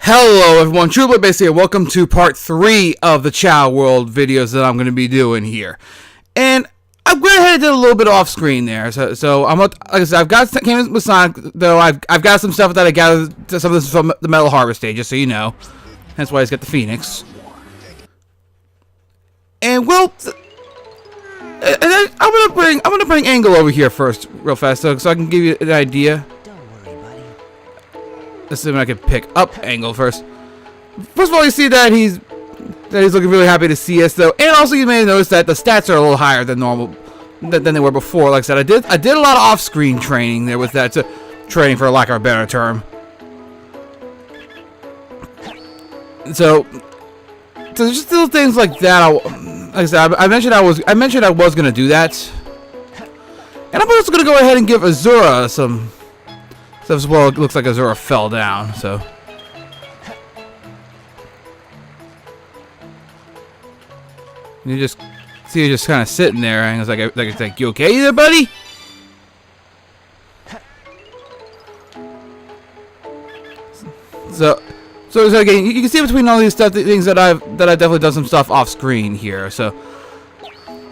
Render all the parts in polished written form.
Hello everyone, TrueBlade here. Welcome to part 3 of the Chao World videos that I'm going to be doing here. And I went ahead and did a little bit off screen there. So I'm like I said, I've got came in with Sonic, though I've got some stuff that I gathered, some of this from the Metal Harvest stage, just so you know. That's why he's got the Phoenix. And well, and then I'm gonna bring Angle over here first, real fast, so I can give you an idea. Let's see if I can pick up Angle first. First of all, you see that he's looking really happy to see us, though, and also you may notice that the stats are a little higher than normal than they were before. Like I said, I did a lot of off-screen training there with that, so training for lack of a better term. So there's just little things like that. Like I said, I mentioned I was gonna do that, and I'm also gonna go ahead and give Azura some. So as well, it looks like Azura fell down, so. You just see her just kind of sitting there, and it's like, you okay there, buddy? So again, you can see between all these things that I've definitely done some stuff off screen here. So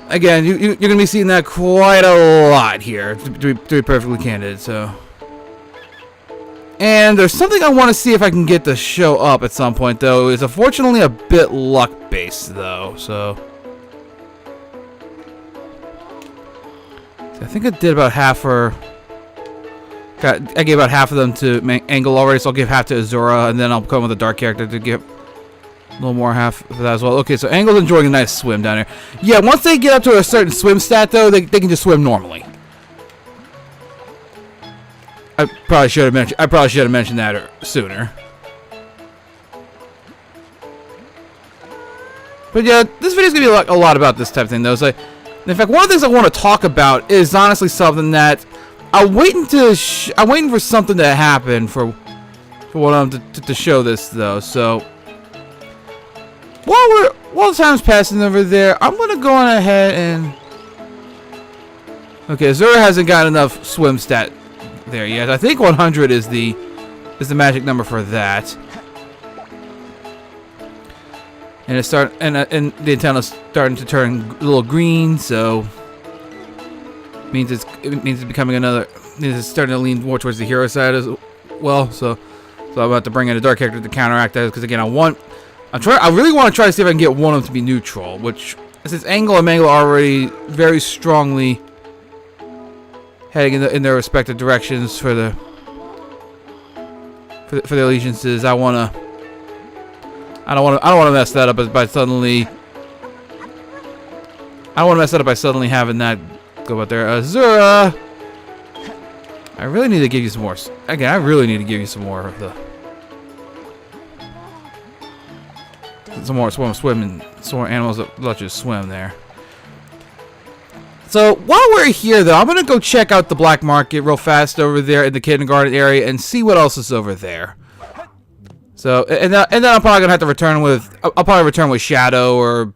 again, you're gonna be seeing that quite a lot here, to be perfectly candid. So. And there's something I want to see if I can get to show up at some point, though. It's unfortunately a bit luck-based, though, so. I think I did about half for. I gave about half of them to Angle already, so I'll give half to Azura, and then I'll come with a dark character to give a little more half of that as well. Okay, so Angle's enjoying a nice swim down here. Yeah, once they get up to a certain swim stat, though, they can just swim normally. I probably should have mentioned that sooner. But yeah, this video's gonna be a lot about this type of thing, though. So, in fact, one of the things I want to talk about is honestly something that I'm waiting for something to happen for to show this, though. So while time's passing over there, I'm gonna go on ahead and okay, Azura hasn't got enough swim stat there yet. I think 100 is the magic number for that. And it's the antenna's starting to turn a little green, so it means it's becoming it's starting to lean more towards the hero side as well. So I'm about to bring in a dark character to counteract that, because again, I really want to try to see if I can get one of them to be neutral, which since Angle and Mangle are already very strongly heading in their respective directions for the allegiances, I don't want to mess that up by suddenly. I don't want to mess that up by suddenly having that go out there. Azura, I really need to give you some more. Again, I really need to give you some more of some more animals that let you swim there. So while we're here, though, I'm gonna go check out the black market real fast over there in the kindergarten area and see what else is over there. So and then I'm probably gonna have to return with Shadow or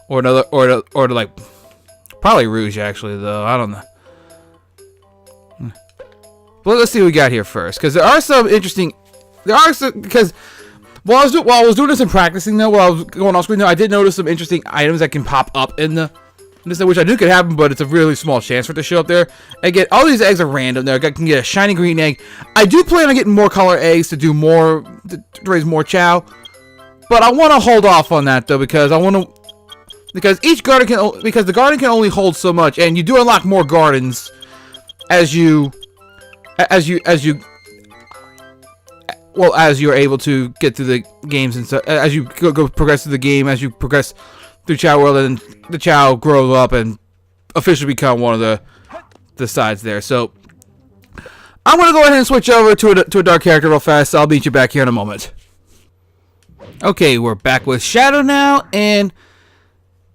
another or like probably Rouge, actually, though. I don't know. But let's see what we got here first, because there are some interesting. Because while I was doing this and practicing, though, while I was going off screen, though, I did notice some interesting items that can pop up in the. Which I knew could happen, but it's a really small chance for it to show up there. Again, all these eggs are random. There, I can get a shiny green egg. I do plan on getting more color eggs to do more, to raise more Chao, but I want to hold off on that, though, because each garden because the garden can only hold so much, and you do unlock more gardens as you're able to get through the games and so as you go progress through the game, as you progress through Chao World, and the Chao grow up and officially become one of the sides there. So I'm gonna go ahead and switch over to a dark character real fast. So I'll meet you back here in a moment. Okay, we're back with Shadow now, and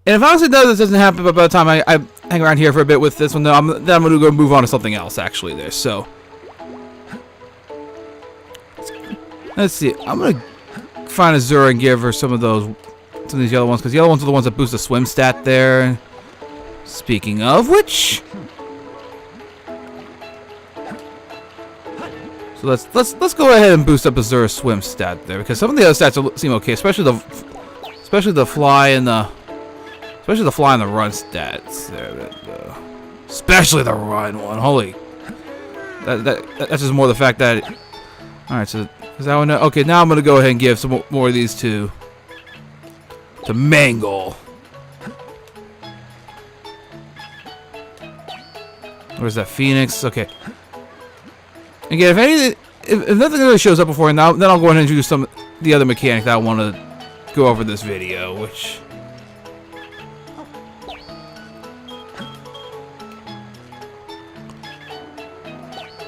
if honestly this doesn't happen, but by the time I hang around here for a bit with this one, though, I'm gonna go move on to something else actually there. So let's see. I'm gonna find Azura and give her some of these yellow ones, because the yellow ones are the ones that boost the swim stat there. Speaking of which, So let's go ahead and boost up Azura's swim stat there, because some of the other stats seem okay, especially the fly and the run stats there. Especially the run one. Holy, that's just more the fact that. All right, so is that one? Okay, now I'm gonna go ahead and give some more of these to Mangle. Where's that Phoenix? Okay. Again, if nothing really shows up before, then I'll go ahead and introduce the other mechanic that I want to go over this video, which.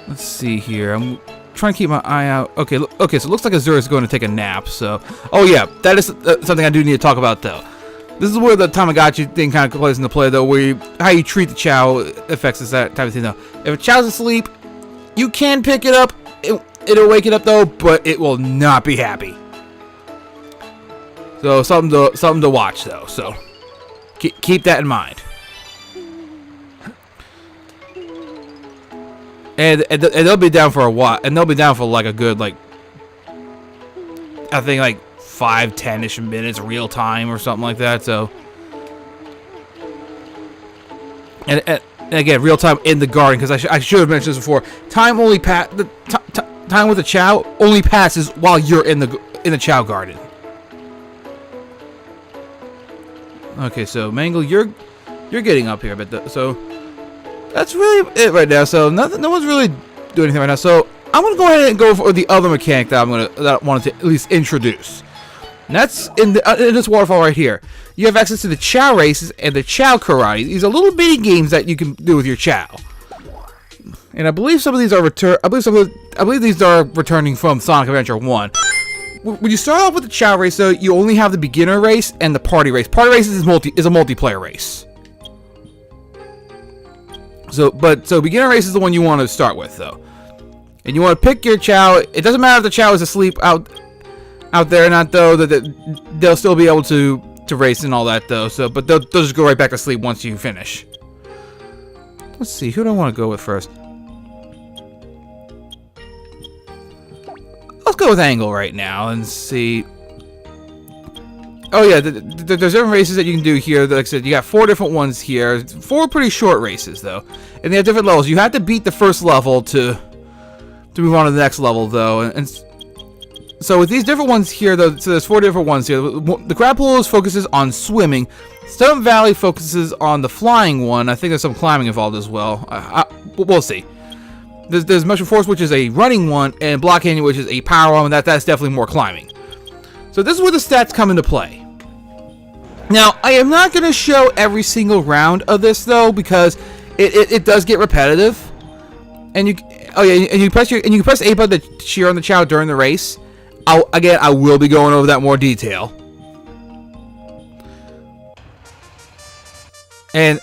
Let's see here. I'm trying to keep my eye out. Okay, okay. So it looks like Azura is going to take a nap. So, oh yeah, that is something I do need to talk about though. This is where the Tamagotchi thing kind of plays into play though, where how you treat the Chao affects this type of thing though. If a Chao's asleep, you can pick it up. It'll wake it up though, but it will not be happy. So something to watch though. So keep that in mind. And they'll be down for a while, and they'll be down for like a good I think like 5-10ish minutes real time or something like that. So and again, real time in the garden, because I should have mentioned this before. Time only time with the Chao only passes while you're in the Chao garden. Okay, so Mangle, you're getting up here, but so. That's really it right now. So no one's really doing anything right now. So I'm gonna go ahead and go for the other mechanic that I wanted to at least introduce. And that's in this waterfall right here. You have access to the Chao Races and the Chao Karate. These are little bitty games that you can do with your Chao. And I believe some of these are I believe these are returning from Sonic Adventure 1. When you start off with the Chao Race, though, you only have the beginner race and the party race. Party race is a multiplayer race. So beginner race is the one you want to start with, though, and you want to pick your Chao. It doesn't matter if the Chao is asleep out there or not, though. That they'll still be able to race and all that, though. So, but they'll just go right back to sleep once you finish. Let's see, who do I want to go with first? Let's go with Angle right now and see. Oh yeah, there's different races that you can do here. Like I said, you got 4 different ones here. 4 pretty short races though, and they have different levels. You have to beat the first level to move on to the next level though. And so with these different ones here though, so there's 4 different ones here. The Crab Pool focuses on swimming. Stone Valley focuses on the flying one. I think there's some climbing involved as well. We'll see. There's Mushroom Forest, which is a running one, and Block Canyon, which is a power one. That's definitely more climbing. So this is where the stats come into play. Now, I am not going to show every single round of this though, because it does get repetitive. And you can press A button to cheer on the Chao during the race. I will be going over that in more detail. And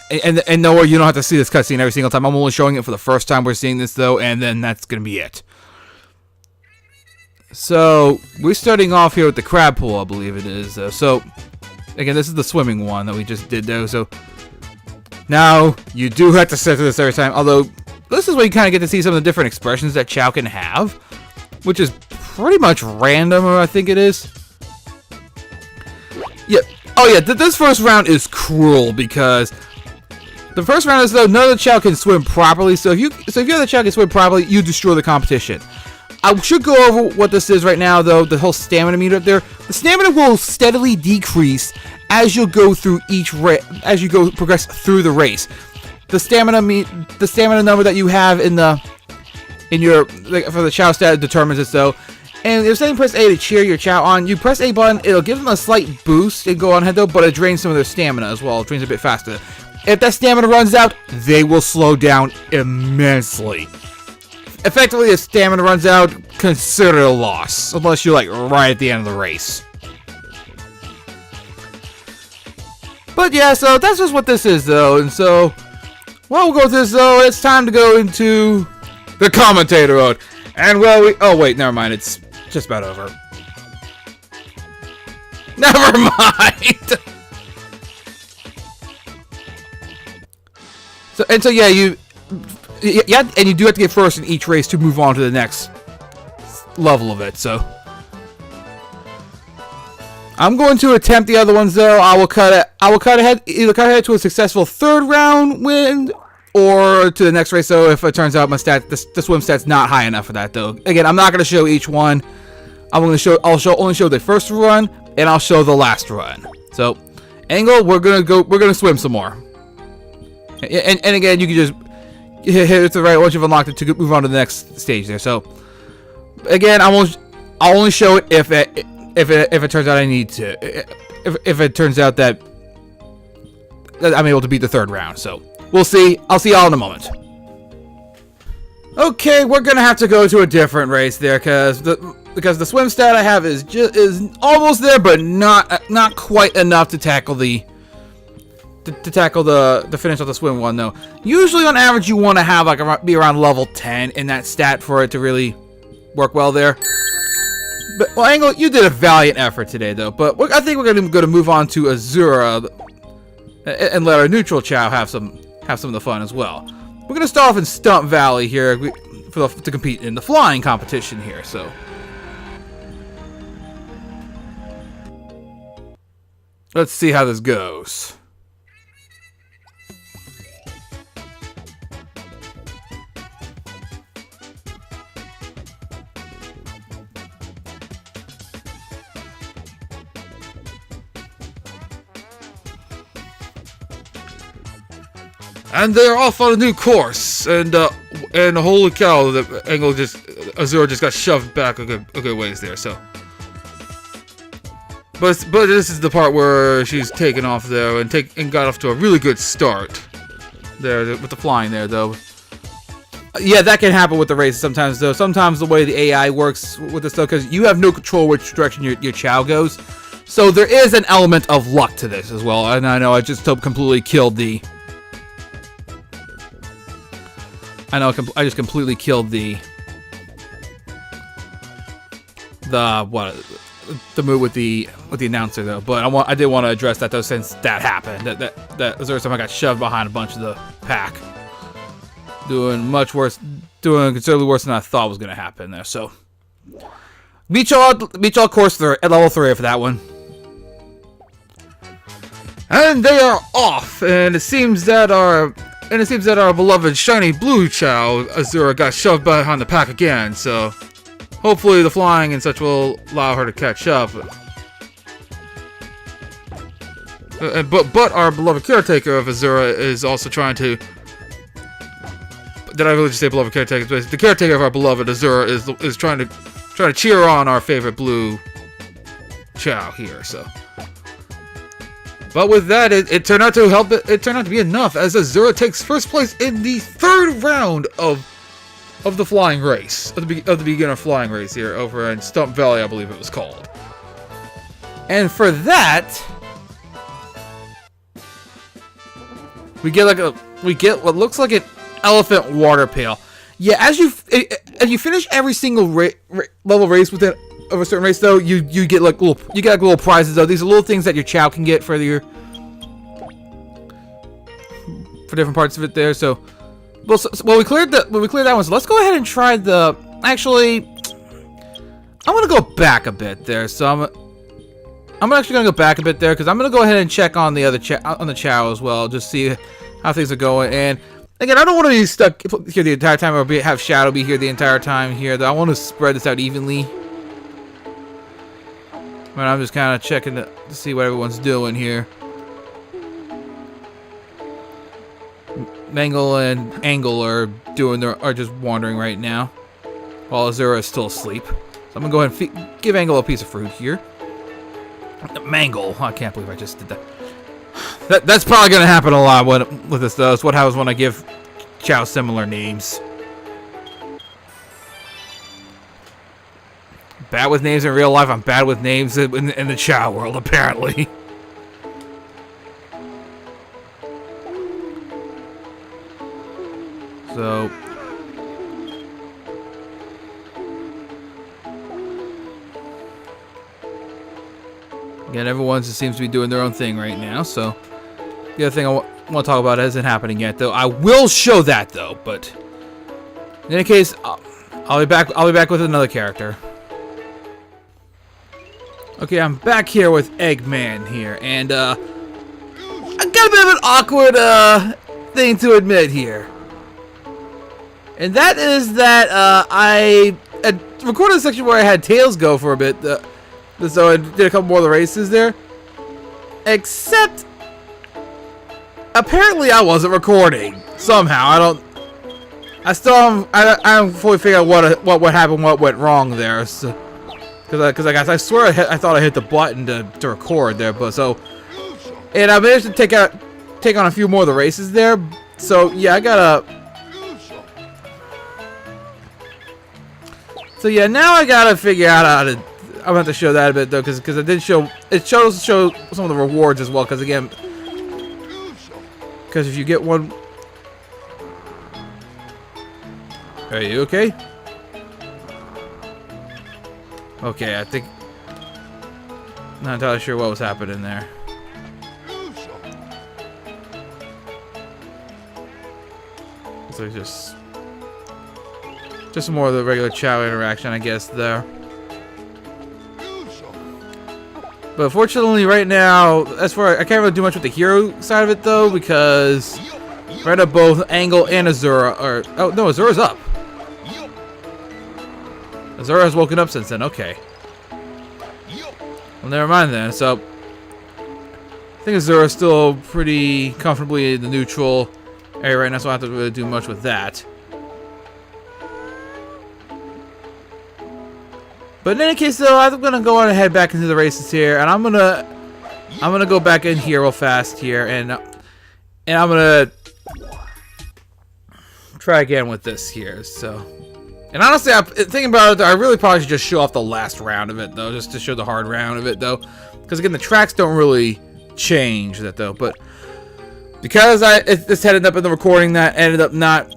no, you don't have to see this cutscene every single time. I'm only showing it for the first time we're seeing this though, and then that's going to be it. So, we're starting off here with the Crab Pool, I believe it is. So, again, this is the swimming one that we just did, though. So, now, you do have to sit through this every time. Although, this is where you kind of get to see some of the different expressions that Chao can have. Which is pretty much random, I think it is. Yeah. Oh, yeah, this first round is cruel, because the first round is, though, none of the Chao can swim properly. So, if you have the Chao can swim properly, you destroy the competition. I should go over what this is right now, though. The whole stamina meter up there. The stamina will steadily decrease as you go through progress through the race. The stamina number that you have for the Chao stat determines it, though. And if you press A to cheer your Chao on, you press A button, it'll give them a slight boost and go on ahead though, but it drains some of their stamina as well. It drains a bit faster. If that stamina runs out, they will slow down immensely. Effectively, if stamina runs out, consider it a loss. Unless you're, like, right at the end of the race. But, yeah, so that's just what this is, though. And so, while we'll go with this, though, it's time to go into the commentator mode. And, well, oh, wait, never mind. It's just about over. Never mind! So, yeah, you do have to get first in each race to move on to the next level of it. So I'm going to attempt the other ones though. I will cut ahead, either cut ahead to a successful 3rd round win, or to the next race. So if it turns out my the swim stat's not high enough for that though. Again, I'm not going to show each one. I'll only show the first run, and I'll show the last run. So, Angle, we're gonna swim some more. And again, you can just hit it to the right once you've unlocked it to move on to the next stage there. So, again, I'll only show it if it turns out I need to. If it turns out that I'm able to beat the 3rd round. So, we'll see. I'll see y'all in a moment. Okay, we're gonna have to go to a different race there because the swim stat I have is almost there, but not quite enough to tackle the finish of the swim one though. Usually on average you want to have be around level 10 in that stat for it to really work well there. But well, Angle, you did a valiant effort today though. But I think we're going to move on to Azura and let our neutral Chao have some of the fun as well. We're going to start off in Stump Valley here to compete in the flying competition here. So let's see how this goes. And they're off on a new course, and holy cow, the Azura just got shoved back a good ways there. So, but this is the part where she's taken off there and got off to a really good start there with the flying there though. Yeah, that can happen with the races sometimes though. Sometimes the way the AI works with this though, because you have no control which direction your Chao goes, so there is an element of luck to this as well. And I know I just completely killed the. I just completely killed the move with the announcer though. But I did want to address that though, since that happened. That Azura somehow got shoved behind a bunch of the pack, doing considerably worse than I thought was gonna happen there. So beat y'all course at level 3 for that one. And they are off, and it seems that our beloved shiny blue Chao Azura got shoved behind the pack again, so hopefully the flying and such will allow her to catch up. But our beloved caretaker of Azura is also trying to. Did I really just say beloved caretaker? The caretaker of our beloved Azura is trying to cheer on our favorite blue Chao here. So. But with that, it turned out to help. It turned out to be enough, as Azura takes first place in the 3rd round of the flying race, of the beginner flying race here over in Stump Valley, I believe it was called. And for that, we get what looks like an elephant water pail. Yeah, as you finish every single level race within. Of a certain race though, you get little prizes though. These are little things that your Chao can get for different parts of it there. So, we cleared that one. So let's go ahead and try the. Actually, I'm gonna go back a bit there. So I'm actually gonna go back a bit there because I'm gonna go ahead and check on the other Chao as well, just see how things are going. And again, I don't want to be stuck here the entire time or have Shadow be here the entire time here. Though I want to spread this out evenly. But I'm just kind of checking to see what everyone's doing here. Mangle and Angle are just wandering right now, while Azura is still asleep. So I'm gonna go ahead and give Angle a piece of fruit here. Mangle, I can't believe I just did that. That's probably gonna happen a lot with this though. It's what happens when I give Chao similar names. Bad with names in real life. I'm bad with names in the Chao world, apparently. So, again, everyone just seems to be doing their own thing right now. So, the other thing I want to talk about isn't happening yet, though. I will show that, though. But in any case, I'll be back with another character. Okay, I'm back here with Eggman here, and I got a bit of an awkward thing to admit here. And that is that I recorded a section where I had Tails go for a bit, so I did a couple more of the races there. Except, apparently I wasn't recording somehow. I haven't fully figured out what happened, what went wrong there. So, I swear I thought I hit the button to record there, and I managed to take on a few more of the races there. So yeah, now I gotta figure out how to. I'm gonna have to show that a bit though, because it show some of the rewards as well. Because if you get one, are you okay? Okay, I think not entirely sure what was happening there. So just more of the regular Chao interaction, I guess, there. But fortunately, right now, I can't really do much with the hero side of it though, because right now both Angle and Azura are. Oh no, Azura's up. Azura has woken up since then. Okay. Well, never mind then. So I think Azura's still pretty comfortably in the neutral area right now, so I don't have to really do much with that. But in any case, though, I'm gonna go on and head back into the races here, and I'm gonna go back in here real fast here, and I'm gonna try again with this here. So, and honestly, thinking about it, I really probably should just show off the last round of it, though, just to show the hard round of it, though, because again, the tracks don't really change that, though. But because this ended up in the recording that ended up not.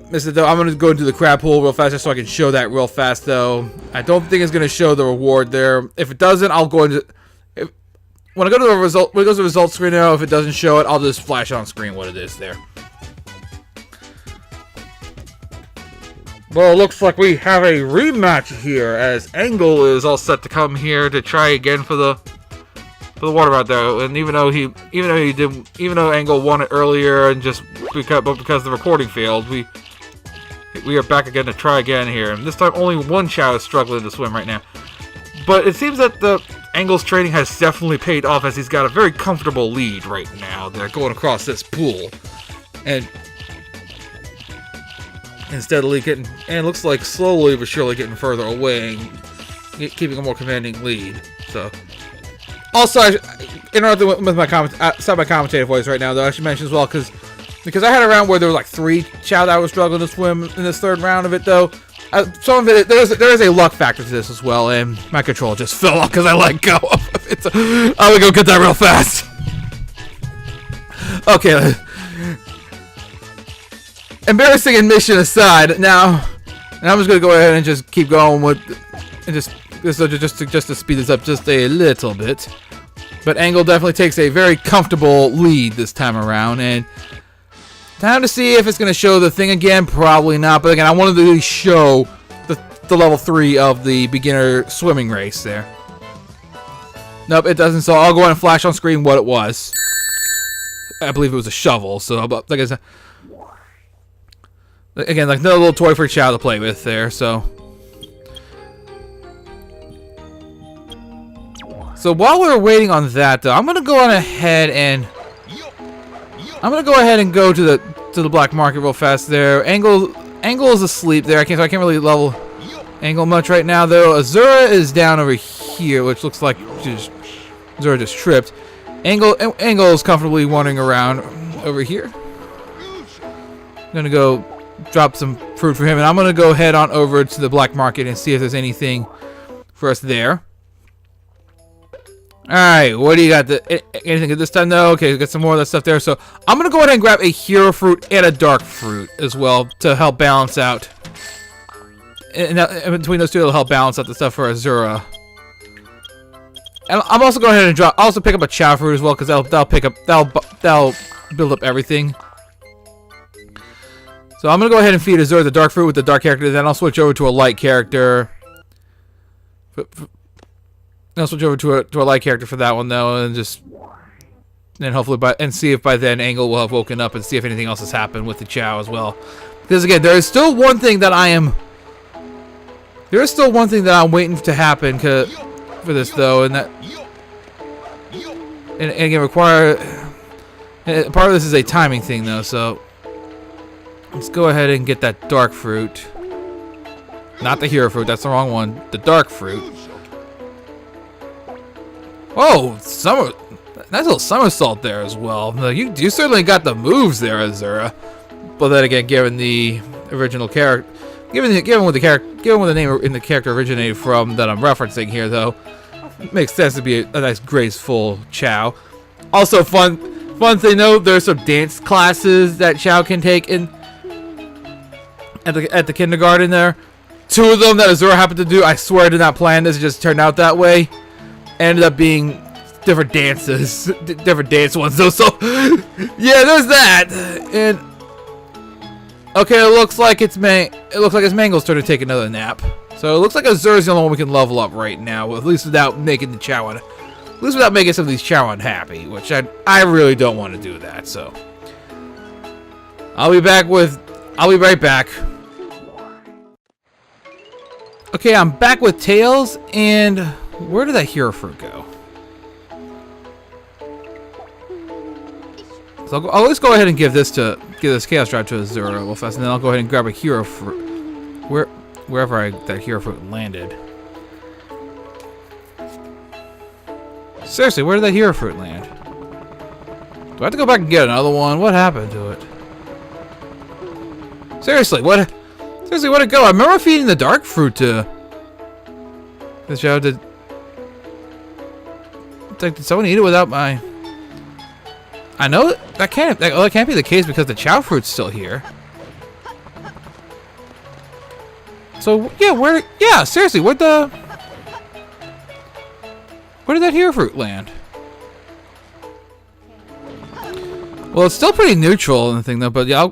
Though, I'm going to go into the crab pool real fast just so I can show that real fast, though. I don't think it's going to show the reward there. If it doesn't, I'll go into... When I go to the result, when it goes to the results screen now, if it doesn't show it, I'll just flash on screen what it is there. Well, it looks like we have a rematch here, as Angle is all set to come here to try again for the water right there. And even though Angle won it earlier and just because the recording failed, we are back again to try again here, and this time only one Chao is struggling to swim right now. But it seems that the Angle's training has definitely paid off, as he's got a very comfortable lead right now. They're going across this pool, and steadily getting, and it looks like slowly but surely getting further away, and keeping a more commanding lead. So, also, I interrupted with my commentator voice right now, though. I should mention as well, because I had a round where there were like 3 Chao that was struggling to swim in this third round of it, though. Some of it, there is a luck factor to this as well, and my control just fell off because I let go of it. I'm gonna go get that real fast. Okay. Embarrassing admission aside, now, and I'm just gonna go ahead and just keep going with, and just to speed this up just a little bit. But Angle definitely takes a very comfortable lead this time around, and time to see if it's going to show the thing again. Probably not, but again, I wanted to show the level 3 of the beginner swimming race there. Nope, it doesn't, so I'll go ahead and flash on screen what it was. I believe it was a shovel, so like I said, again, like another little toy for Chao to play with there, so. So while we're waiting on that, though, I'm gonna go on ahead and go to the black market real fast there. Angle is asleep there. I can't really level Angle much right now, though. Azura is down over here, which looks like Azura just tripped. Angle is comfortably wandering around over here. I'm gonna go drop some fruit for him, and I'm gonna go head on over to the black market and see if there's anything for us there. Alright, what do you got? Anything at this time? No? Okay, we got some more of that stuff there. So, I'm going to go ahead and grab a hero fruit and a dark fruit as well to help balance out. And between those two, it'll help balance out the stuff for Azura. And I'm also going ahead and I'll also pick up a Chao fruit as well, because that'll build up everything. So I'm gonna go ahead and feed Azura the dark fruit with the dark character. Then I'll switch over to a light character. I'll switch over to a light character for that one though, and hopefully see if by then Angle will have woken up and see if anything else has happened with the Chao as well. Because again, there is still one thing that I'm waiting to happen for this though, and again part of this is a timing thing though. So let's go ahead and get that dark fruit, not the hero fruit. That's the wrong one. The dark fruit. Whoa, nice little somersault there as well. You certainly got the moves there, Azura. But then again, given the original character, given where the name in the character originated from that I'm referencing here, though, it makes sense to be a nice graceful Chao. Also, fun thing though, there's some dance classes that Chao can take at the kindergarten there. 2 of them that Azura happened to do. I swear I did not plan this. It just turned out that way. Ended up being different dances, different dance ones though. So yeah, there's that. And okay, it looks like it's Mangle's turn to take another nap. So it looks like Azura's the only one we can level up right now, at least without making the Chao, at least without making some of these Chao unhappy, which I really don't want to do that. So I'll be right back. Okay, I'm back with Tails, and where did that hero fruit go? So I'll always go ahead and give this Chaos Drive to Azura real fast, and then I'll go ahead and grab a hero fruit wherever that hero fruit landed. Seriously, where did that hero fruit land? Do I have to go back and get another one? What happened to it? Seriously, where'd it go? I remember feeding the dark fruit to the Chao. Did someone eat it without my... I know that can't be the case because the Chao fruit's still here. So yeah, seriously, where did that hero fruit land? Well, it's still pretty neutral in the thing though, but yeah,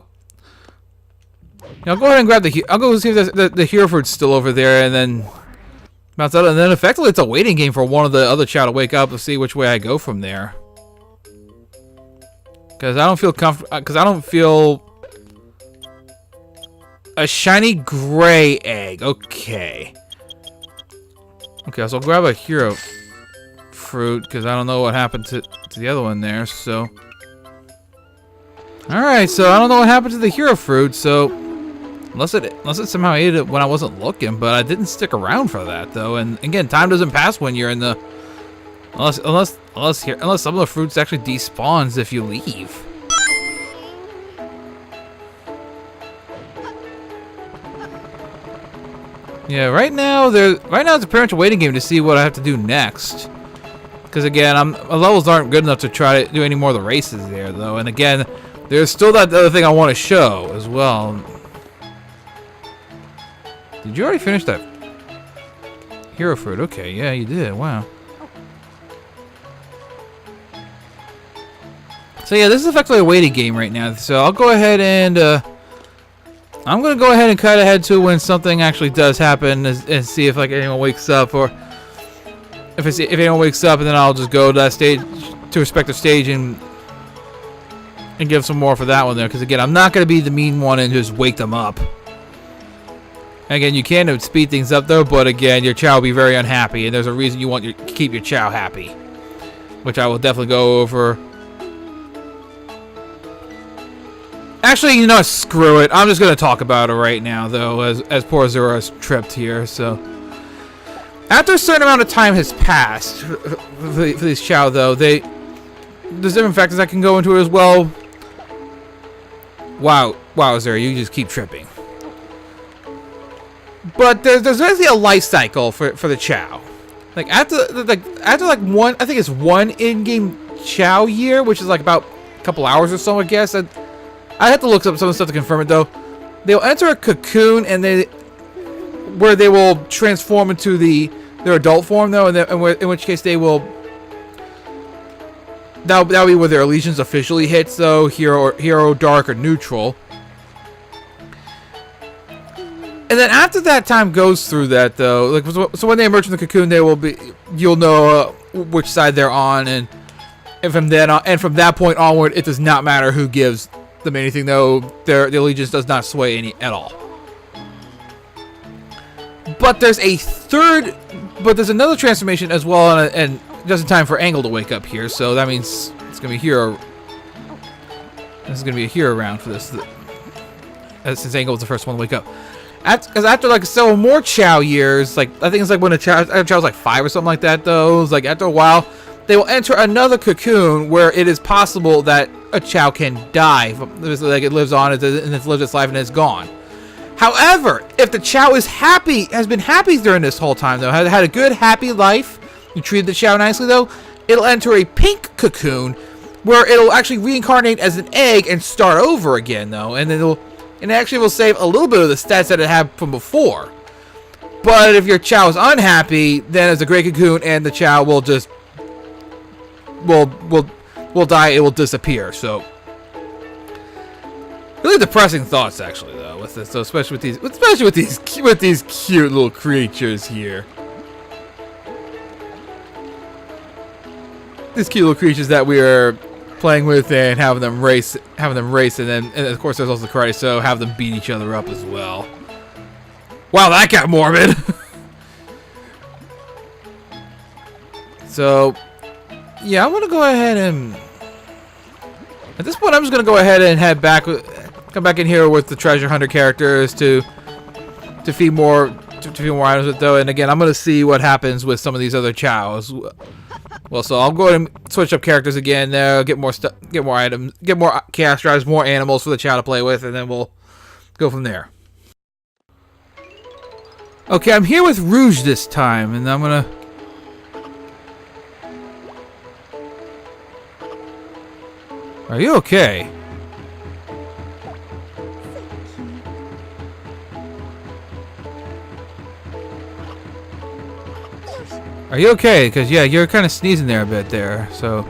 I'll go ahead and grab I'll go see if the hero fruit's still over there, and then bounce out, and then effectively it's a waiting game for one of the other Chao to wake up to see which way I go from there. Because I don't feel comfortable. Because I don't feel a shiny gray egg. Okay. Okay, so I'll grab a hero fruit because I don't know what happened to the other one there. So, all right. So I don't know what happened to the hero fruit. So unless it somehow ate it when I wasn't looking, but I didn't stick around for that though. And again, time doesn't pass when you're in the unless some of the fruits actually despawns if you leave. Yeah, right now it's pretty much a waiting game to see what I have to do next. Because again, my levels aren't good enough to try to do any more of the races there though. And again, there's still that other thing I want to show as well. Did you already finish that hero fruit? Okay, yeah, you did. Wow. So yeah, this is effectively a waiting game right now. So I'll go ahead and I'm gonna go ahead and cut ahead to when something actually does happen, and see if like anyone wakes up, or if anyone wakes up, and then I'll just go to that stage, to respective stage, and give some more for that one there. Because again, I'm not gonna be the mean one and just wake them up. Again, you can speed things up though, but again, your Chao will be very unhappy, and there's a reason you want to keep your Chao happy, which I will definitely go over. Actually, you know, screw it. I'm just gonna talk about it right now, though, as poor Azura is tripped here. So, after a certain amount of time has passed for these Chao, though, there's different factors I can go into as well. Wow, Azura, you just keep tripping. But there's basically a life cycle for the Chao. Like after one, I think it's one in-game Chao year, which is like about a couple hours or so, I guess. I have to look up some of the stuff to confirm it though. They'll enter a cocoon, and where they will transform into their adult form though, and in which case they will. That'll be where their allegiance officially hits though, hero, dark, or neutral. And then after that time goes through that, though, like so when they emerge from the cocoon, they will be, you'll know which side they're on, and from then on, and from that point onward, it does not matter who gives them anything, though their allegiance does not sway any at all. But there's another transformation as well, and just in time for Angle to wake up here, so that means it's gonna be hero. This is gonna be a hero round for this, since Angle was the first one to wake up. Because after like several more Chao years, like I think it's like when Chao was like 5 or something like that, though. It's like after a while, they will enter another cocoon where it is possible that a Chao can die. Like it lives on, and it's lived its life and it's gone. However, if the Chao is happy, has been happy during this whole time, though, has had a good, happy life, you treated the Chao nicely, though, it'll enter a pink cocoon where it'll actually reincarnate as an egg and start over again, though, and then it actually will save a little bit of the stats that it had from before. But if your Chao is unhappy, then it's a great cocoon, and the Chao will just will die. It will disappear. So really depressing thoughts, actually, though, with this. So especially with these cute little creatures here. These cute little creatures that we are playing with and having them race, and of course there's also karate, so have them beat each other up as well. Wow, that got morbid. So, yeah, I'm gonna go ahead and at this point I'm just gonna go ahead and come back in here with the treasure hunter characters to feed more items with, though, and again I'm gonna see what happens with some of these other Chaos. Well, so I'll go ahead and switch up characters again there, get more stuff, get more items, get more chaos drives, more animals for the Chao to play with, and then we'll go from there. Okay, I'm here with Rouge this time, and I'm gonna... Are you okay? Are you okay? Because, yeah, you're kind of sneezing there a bit there, so...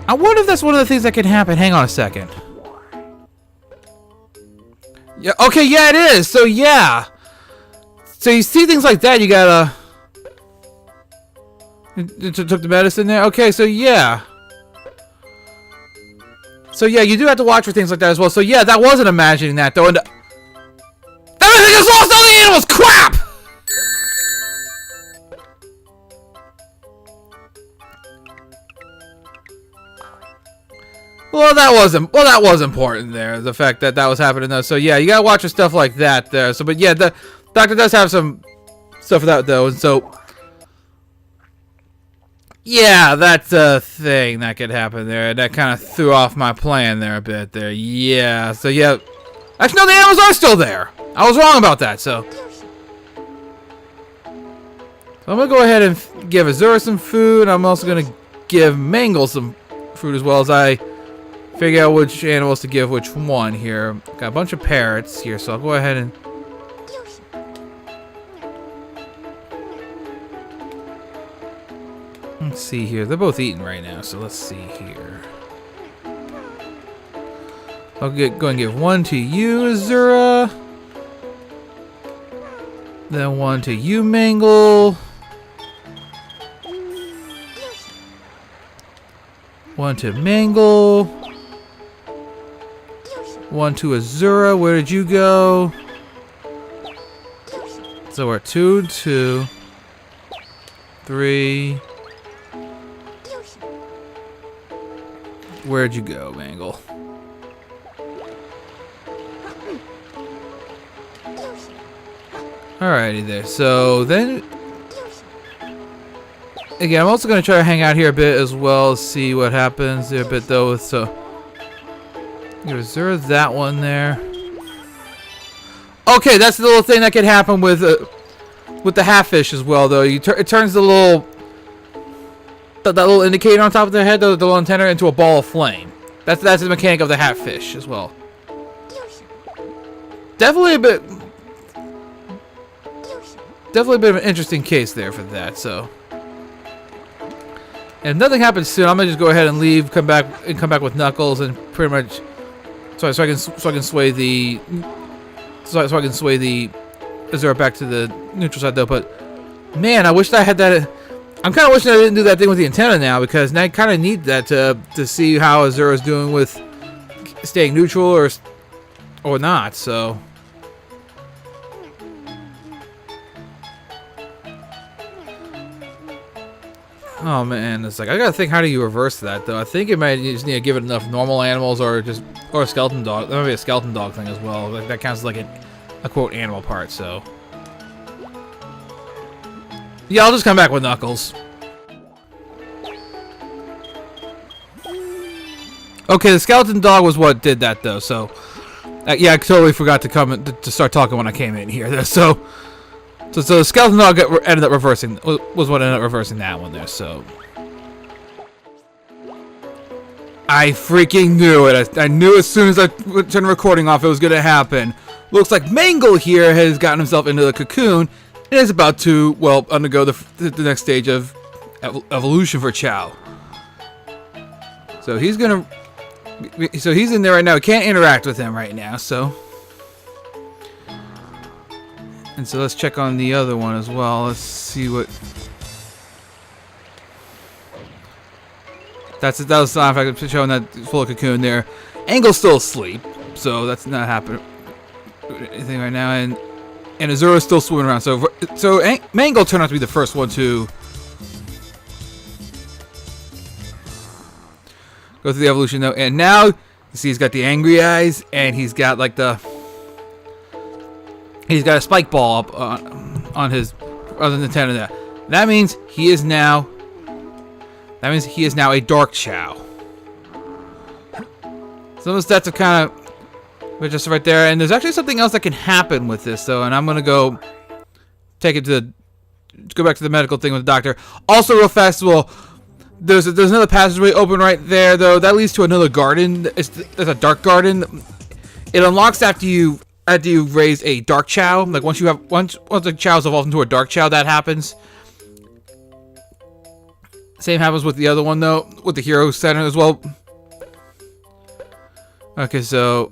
I wonder if that's one of the things that can happen. Hang on a second. Yeah, okay, yeah, it is. So, yeah. So, you see things like that, you gotta... You took the medicine there? Okay, so, yeah. So, yeah, you do have to watch for things like that as well. So, yeah, that wasn't imagining that, though. And everything has lost all the animals! Crap! Well, that was important there. The fact that was happening though. So yeah, you gotta watch for stuff like that there. So, but yeah, the doctor does have some stuff for that though, and so yeah, that's a thing that could happen there. That kind of threw off my plan there a bit there. Yeah. So yeah, actually no, the animals are still there. I was wrong about that. So I'm gonna go ahead and give Azura some food. I'm also gonna give Mangle some food as well as I figure out which animals to give which one here. Got a bunch of parrots here, so I'll go ahead and... Let's see here. They're both eating right now, so let's see here. I'll go and give one to you, Azura. Then one to you, Mangle. One to Mangle. One to Azura. Where did you go? So we're 2, 2, 3. Where'd you go, Mangle? Alrighty there. So then, again, I'm also going to try to hang out here a bit as well, see what happens there a bit though. So reserve that one there. Okay, that's the little thing that could happen with the half fish as well, though. It turns the little that little indicator on top of their head, the little antenna, into a ball of flame. That's the mechanic of the half fish as well. Definitely a bit of an interesting case there for that. So, and if nothing happens soon, I'm gonna just go ahead and leave, come back with Knuckles, and pretty much so I can sway the so I can sway the Zero back to the neutral side though. But man, I wish I had that. I'm kind of wishing I didn't do that thing with the antenna now, because now I kind of need that to see how Zero's doing with staying neutral or not. So. Oh man, it's like I gotta think, how do you reverse that though? I think it might just need to give it enough normal animals or a skeleton dog. That might be a skeleton dog thing as well. Like, that counts as like a quote animal part. So yeah, I'll just come back with Knuckles. Okay, the skeleton dog was what did that though. So yeah, I totally forgot to start talking when I came in here. So the skeleton dog ended up reversing, was what ended up reversing that one there, so. I freaking knew it. I knew as soon as I turned the recording off it was going to happen. Looks like Mangle here has gotten himself into the cocoon and is about to, well, undergo the next stage of evolution for Chao. So he's going to, so he's in there right now. We can't interact with him right now, so. And so let's check on the other one as well. Let's see what. That was the fact showing that full cocoon there. Angle's still asleep, so that's not happening anything right now. And Azura's still swimming around. So Mangle turned out to be the first one to go through the evolution though. And now you see he's got the angry eyes, and he's got like he's got a spike ball up on his antenna there. That means he is now. That means he is now a Dark Chao. Some of the stats are kind of just right there, and there's actually something else that can happen with this though, and I'm gonna go take it to go back to the medical thing with the doctor. Also, real fast, well, there's another passageway open right there though. That leads to another garden. There's a dark garden. It unlocks after you raise a Dark Chao. Like once the Chao's evolved into a Dark Chao, that happens. Same happens with the other one though, with the Hero Center as well. Okay, so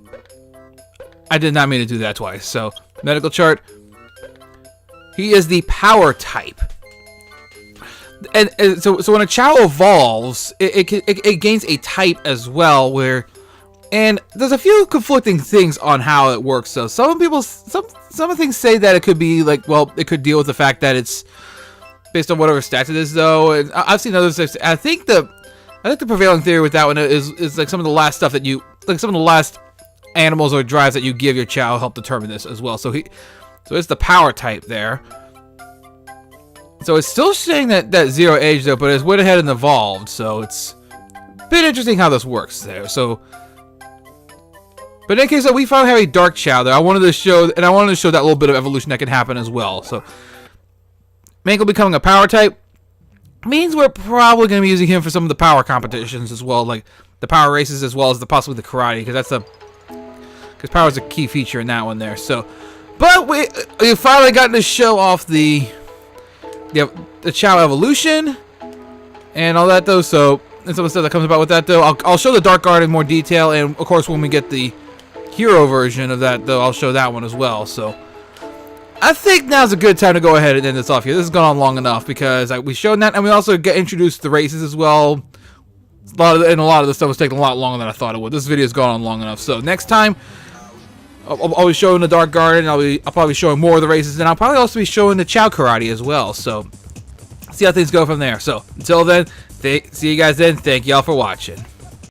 I did not mean to do that twice. So medical chart. He is the power type. And so when a Chao evolves, it gains a type as well, and there's a few conflicting things on how it works. So some things say that it could be like, well, it could deal with the fact that it's based on whatever stats it is, though. And I've seen others. I think the prevailing theory with that one is like some of the last stuff that some of the last animals or drives that you give your Chao help determine this as well. So it's the power type there. So it's still saying that zero age though, but it's went ahead and evolved. So it's a bit interesting how this works there. So. But in any case, we finally have a Dark Chao there. I wanted to show that little bit of evolution that can happen as well. So, Mangle becoming a power type means we're probably going to be using him for some of the power competitions as well, like the power races as well as possibly the karate, because power is a key feature in that one there. So, but we finally gotten to show off the Chao evolution and all that though. So, and some of the stuff that comes about with that though, I'll show the Dark Guard in more detail, and of course when we get the Hero version of that though, I'll show that one as well. So I think now's a good time to go ahead and end this off here. This has gone on long enough because we showed that, and we also get introduced to the races as well. A lot of the stuff was taking a lot longer than I thought it would. This video's gone on long enough. So next time I'll be showing the Dark Garden. I'll probably be showing more of the races, and I'll probably also be showing the Chao Karate as well. So see how things go from there. So until then, see you guys then. Thank y'all for watching.